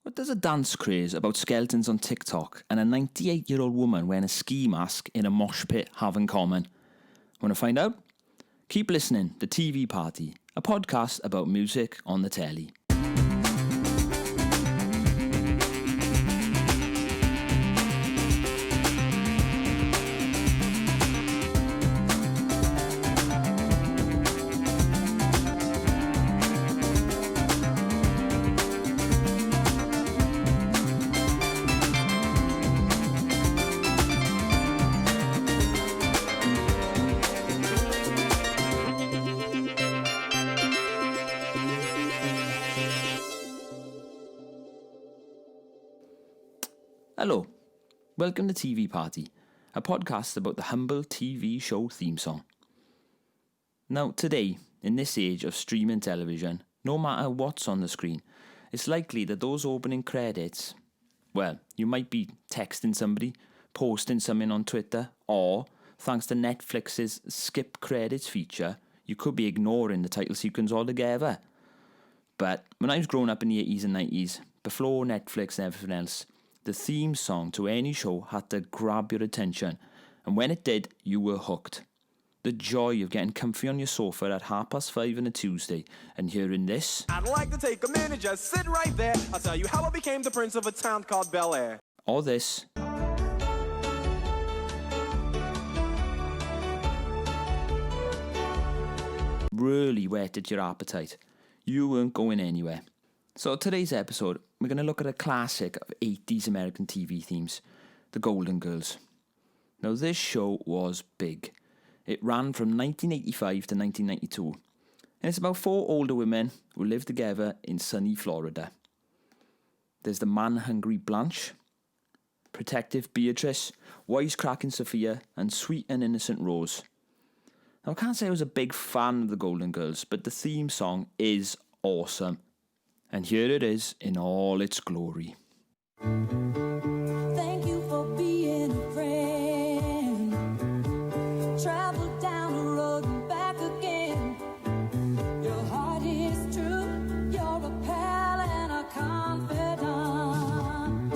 What does a dance craze about skeletons on TikTok and a 98-year-old woman wearing a ski mask in a mosh pit have in common? Want to find out? Keep listening to TV Party, a podcast about music on the telly. Hello, welcome to TV Party, a podcast about the humble TV show theme song. Now today, in this age of streaming television, no matter what's on the screen, it's likely that those opening credits, well, you might be texting somebody, posting something on Twitter, or, thanks to Netflix's skip credits feature, you could be ignoring the title sequence altogether. But when I was growing up in the 80s and 90s, before Netflix and everything else, the theme song to any show had to grab your attention, and when it did, you were hooked. The joy of getting comfy on your sofa at 5:30 on a Tuesday and hearing this. I'd like to take a minute, just sit right there. I'll tell you how I became the prince of a town called Bel Air. Or this. Really whetted your appetite. You weren't going anywhere. So today's episode, we're going to look at a classic of 80s American TV themes, The Golden Girls. Now this show was big. It ran from 1985 to 1992, and it's about 4 older women who live together in sunny Florida. There's the man-hungry Blanche, protective Beatrice, wisecracking Sophia, and sweet and innocent Rose. Now I can't say I was a big fan of The Golden Girls, but the theme song is awesome. And here it is in all its glory. Thank you for being a friend. Travel down the road and back again. Your heart is true. You're a pal and a confidant.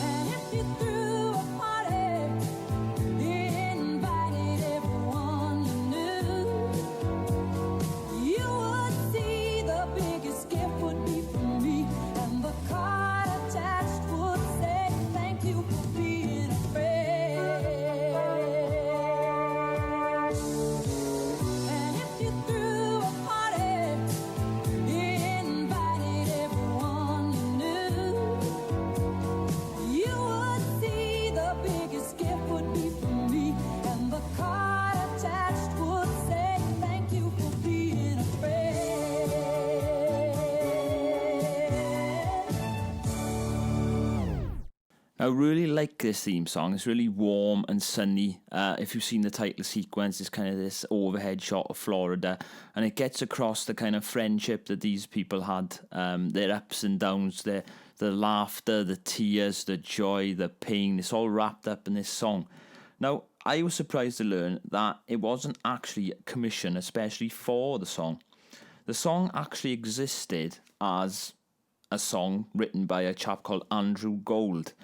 And if you threw a party, invited everyone you knew, you would see the biggest gift would be from me, and the card attached would say thank you for being a friend. And if you threw a party, invited everyone you knew, you would see the biggest gift would be from me, and the card attached would say thank you for being a friend. I really like this theme song. It's really warm and sunny. If you've seen the title sequence, it's kind of this overhead shot of Florida, and it gets across the kind of friendship that these people had, their ups and downs, the laughter, the tears, the joy, the pain. It's all wrapped up in this song. Now, I was surprised to learn that it wasn't actually commissioned especially for the song. The song actually existed as a song written by a chap called Andrew Gold.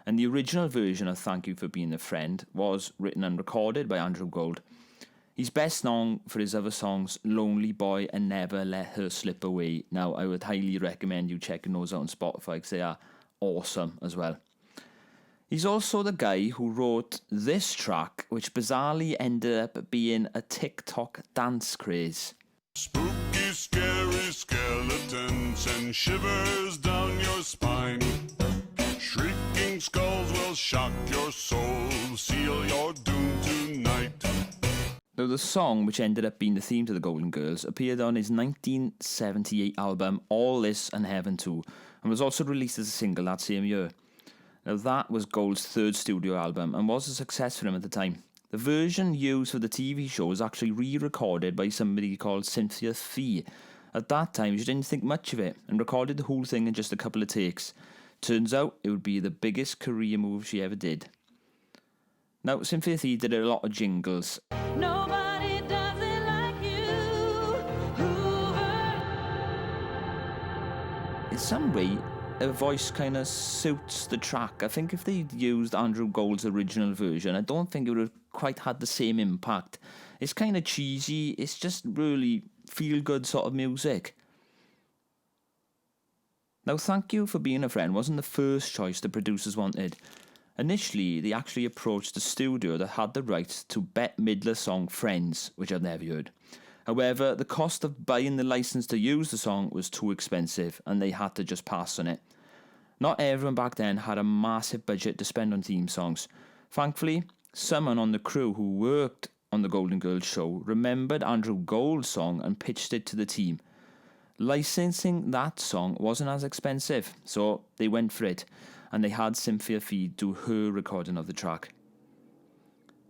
And the original version of Thank You for Being a Friend was written and recorded by Andrew Gold. He's best known for his other songs, Lonely Boy and Never Let Her Slip Away. Now, I would highly recommend you checking those out on Spotify because they are awesome as well. He's also the guy who wrote this track, which bizarrely ended up being a TikTok dance craze. Spooky, scary skeletons and shivers down your spine. Shrieking skulls will shock your soul, seal your doom tonight. Now, the song, which ended up being the theme to The Golden Girls, appeared on his 1978 album All This and Heaven Too, and was also released as a single that same year. Now, that was Gold's third studio album and was a success for him at the time. The version used for the TV show was actually re-recorded by somebody called Cynthia Fee. At that time, she didn't think much of it and recorded the whole thing in just a couple of takes. Turns out it would be the biggest career move she ever did. Now, Cynthia Fee did a lot of jingles. Nobody does it like you, Hoover. In some way, her voice kind of suits the track. I think if they'd used Andrew Gold's original version, I don't think it would have quite had the same impact. It's kind of cheesy, it's just really feel-good sort of music. Now, Thank You for Being a Friend wasn't the first choice the producers wanted. Initially, they actually approached the studio that had the rights to Bette Midler's song Friends, which I'd never heard. However, the cost of buying the license to use the song was too expensive, and they had to just pass on it. Not everyone back then had a massive budget to spend on theme songs. Thankfully, someone on the crew who worked on the Golden Girls show remembered Andrew Gold's song and pitched it to the team. Licensing that song wasn't as expensive, so they went for it, and they had Cynthia Feed do her recording of the track.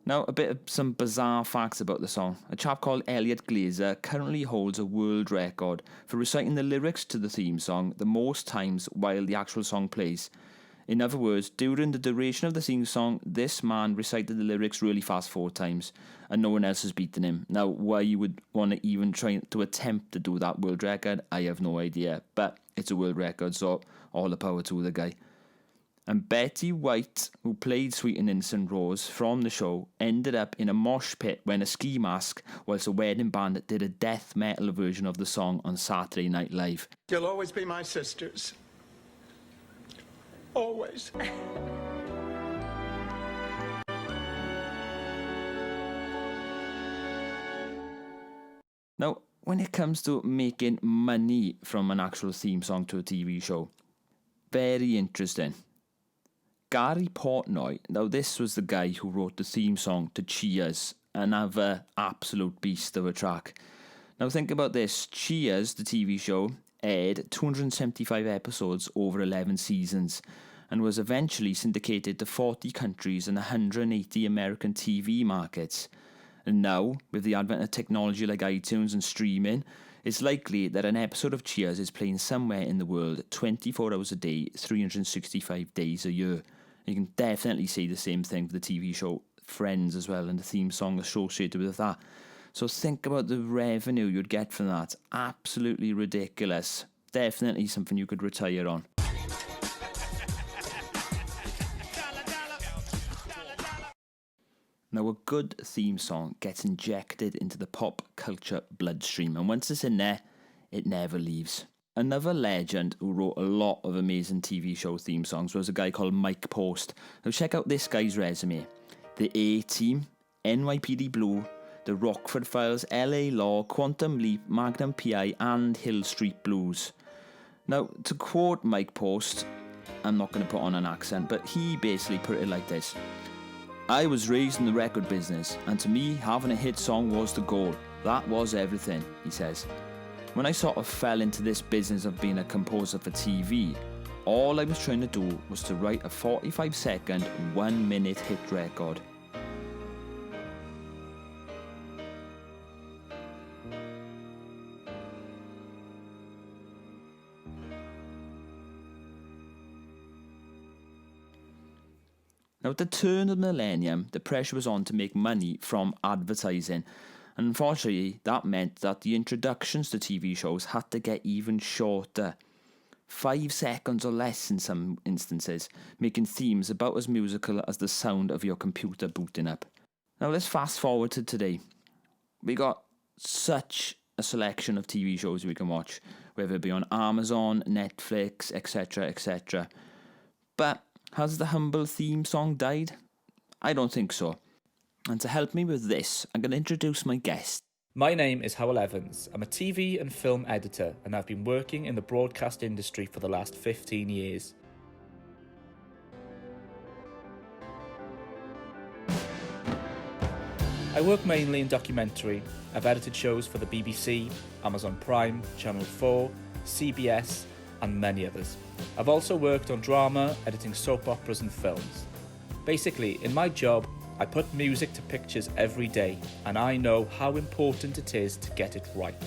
Now, a bit of some bizarre facts about the song. A chap called Elliot Glazer currently holds a world record for reciting the lyrics to the theme song the most times while the actual song plays. In other words, during the duration of the theme song, this man recited the lyrics really fast 4 times, and no one else has beaten him. Now, why you would want to even try to attempt to do that world record, I have no idea, but it's a world record, so all the power to the guy. And Betty White, who played Sweet and Innocent Rose from the show, ended up in a mosh pit wearing a ski mask whilst a wedding band did a death metal version of the song on Saturday Night Live. You'll always be my sisters. Always. Now, when it comes to making money from an actual theme song to a TV show, very interesting. Gary Portnoy, now this was the guy who wrote the theme song to Cheers, another absolute beast of a track. Now think about this, Cheers, the TV show, aired 275 episodes over 11 seasons and was eventually syndicated to 40 countries and 180 American TV markets. And now, with the advent of technology like iTunes and streaming, it's likely that an episode of Cheers is playing somewhere in the world 24 hours a day, 365 days a year. You can definitely see the same thing for the TV show Friends as well, and the theme song associated with that. So think about the revenue you'd get from that. Absolutely ridiculous. Definitely something you could retire on. Now, a good theme song gets injected into the pop culture bloodstream, and once it's in there, it never leaves. Another legend who wrote a lot of amazing TV show theme songs was a guy called Mike Post. Now check out this guy's resume. The A-Team, NYPD Blue, The Rockford Files, LA Law, Quantum Leap, Magnum P.I. and Hill Street Blues. Now, to quote Mike Post, I'm not going to put on an accent, but he basically put it like this. I was raised in the record business, and to me, having a hit song was the goal. That was everything, he says. When I sort of fell into this business of being a composer for TV, all I was trying to do was to write a 45-second, 1-minute hit record. Now, at the turn of the millennium, the pressure was on to make money from advertising. And unfortunately, that meant that the introductions to TV shows had to get even shorter. 5 seconds or less in some instances, making themes about as musical as the sound of your computer booting up. Now let's fast forward to today. We got such a selection of TV shows we can watch, whether it be on Amazon, Netflix, etc, etc. But has the humble theme song died? I don't think so. And to help me with this, I'm going to introduce my guest. My name is Howell Evans. I'm a TV and film editor, and I've been working in the broadcast industry for the last 15 years. I work mainly in documentary. I've edited shows for the BBC, Amazon Prime, Channel 4, CBS, and many others. I've also worked on drama, editing soap operas and films. Basically, in my job, I put music to pictures every day, and I know how important it is to get it right.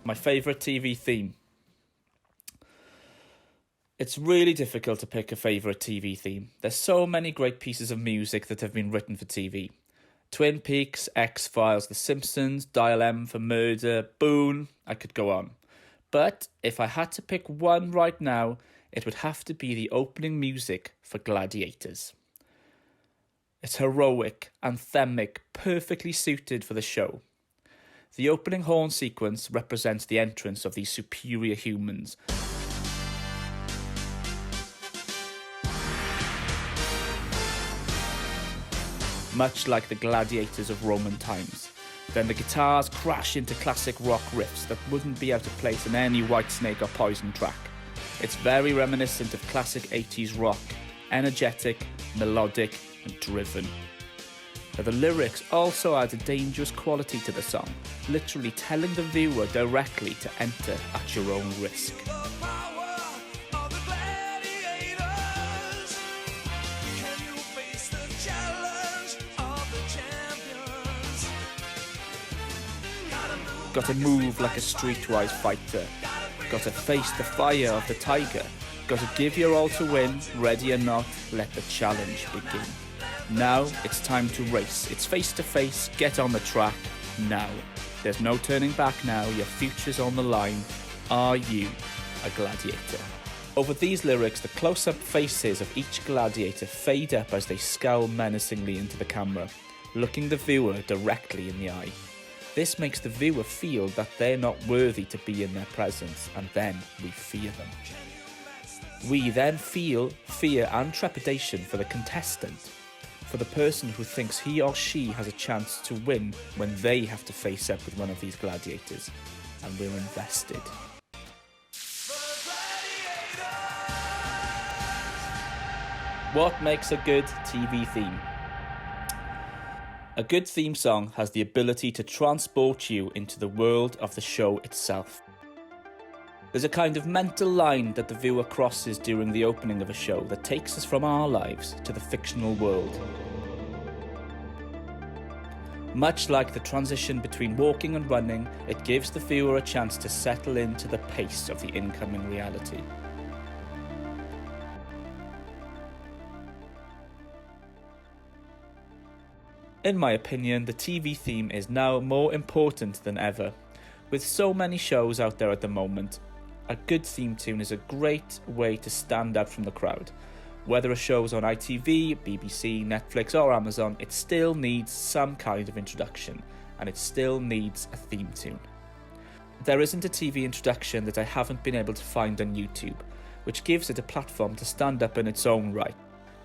My favourite TV theme. It's really difficult to pick a favourite TV theme. There's so many great pieces of music that have been written for TV. Twin Peaks, X-Files, The Simpsons, Dial M for Murder, Boone, I could go on. But if I had to pick one right now, it would have to be the opening music for Gladiators. It's heroic, anthemic, perfectly suited for the show. The opening horn sequence represents the entrance of these superior humans. Much like the gladiators of Roman times. Then the guitars crash into classic rock riffs that wouldn't be out of place in any Whitesnake or Poison track. It's very reminiscent of classic 80s rock, energetic, melodic, and driven. Now, the lyrics also add a dangerous quality to the song, literally telling the viewer directly to enter at your own risk. Got to move like a streetwise fighter. Got to face the fire of the tiger. Got to give your all to win. Ready or not, let the challenge begin. Now it's time to race. It's face to face. Get on the track now. There's no turning back now. Your future's on the line. Are you a gladiator? Over these lyrics, the close-up faces of each gladiator fade up as they scowl menacingly into the camera, looking the viewer directly in the eye. This makes the viewer feel that they're not worthy to be in their presence, and then we fear them. We then feel fear and trepidation for the contestant, for the person who thinks he or she has a chance to win when they have to face up with one of these gladiators, and we're invested. What makes a good TV theme? A good theme song has the ability to transport you into the world of the show itself. There's a kind of mental line that the viewer crosses during the opening of a show that takes us from our lives to the fictional world. Much like the transition between walking and running, it gives the viewer a chance to settle into the pace of the incoming reality. In my opinion, the TV theme is now more important than ever. With so many shows out there at the moment, a good theme tune is a great way to stand out from the crowd. Whether a show's on ITV, BBC, Netflix or Amazon, it still needs some kind of introduction, and it still needs a theme tune. There isn't a TV introduction that I haven't been able to find on YouTube, which gives it a platform to stand up in its own right,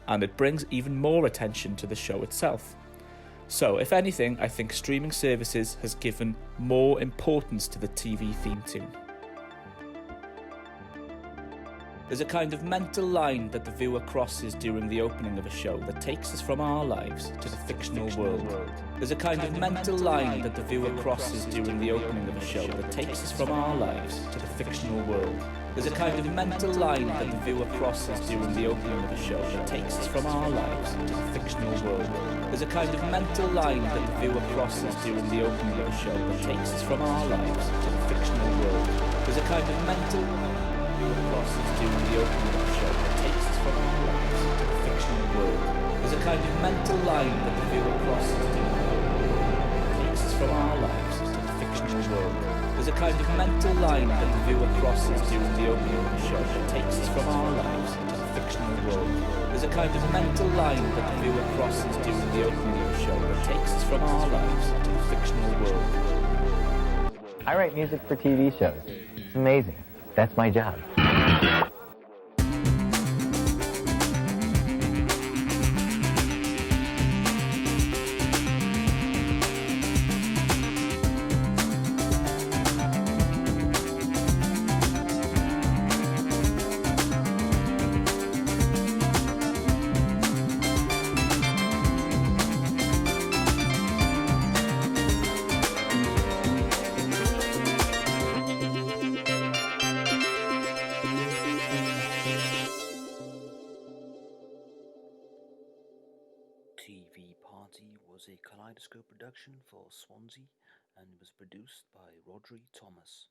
and it brings even more attention to the show itself. So, if anything, I think streaming services has given more importance to the TV theme tune. There's a kind of mental line that the viewer crosses during the opening of a show that takes us from our lives to the fictional world. There's a kind of mental line that the viewer crosses during the opening of a show that takes us from our lives to the fictional world. There's a kind of mental line that the viewer crosses during the opening of a show that takes us from our lives to the fictional world. There's a kind of mental line that the viewer crosses during the opening of a show that takes us from our lives to the fictional world. There's a kind of mental crosses during the opening of the show that takes us from our lives to the fictional world. There's a kind of mental line that the viewer crosses during the opening of the show that takes us from our lives to the fictional world. There's a kind of mental line that the viewer crosses during the opening of the show that takes us from our lives to the fictional world. There's a kind of mental line that the viewer crosses during the opening of the show that takes us from our lives to the fictional world. I write music for TV shows. It's amazing. That's my job. TV Party was a Kaleidoscope production for Swansea and was produced by Rodri Thomas.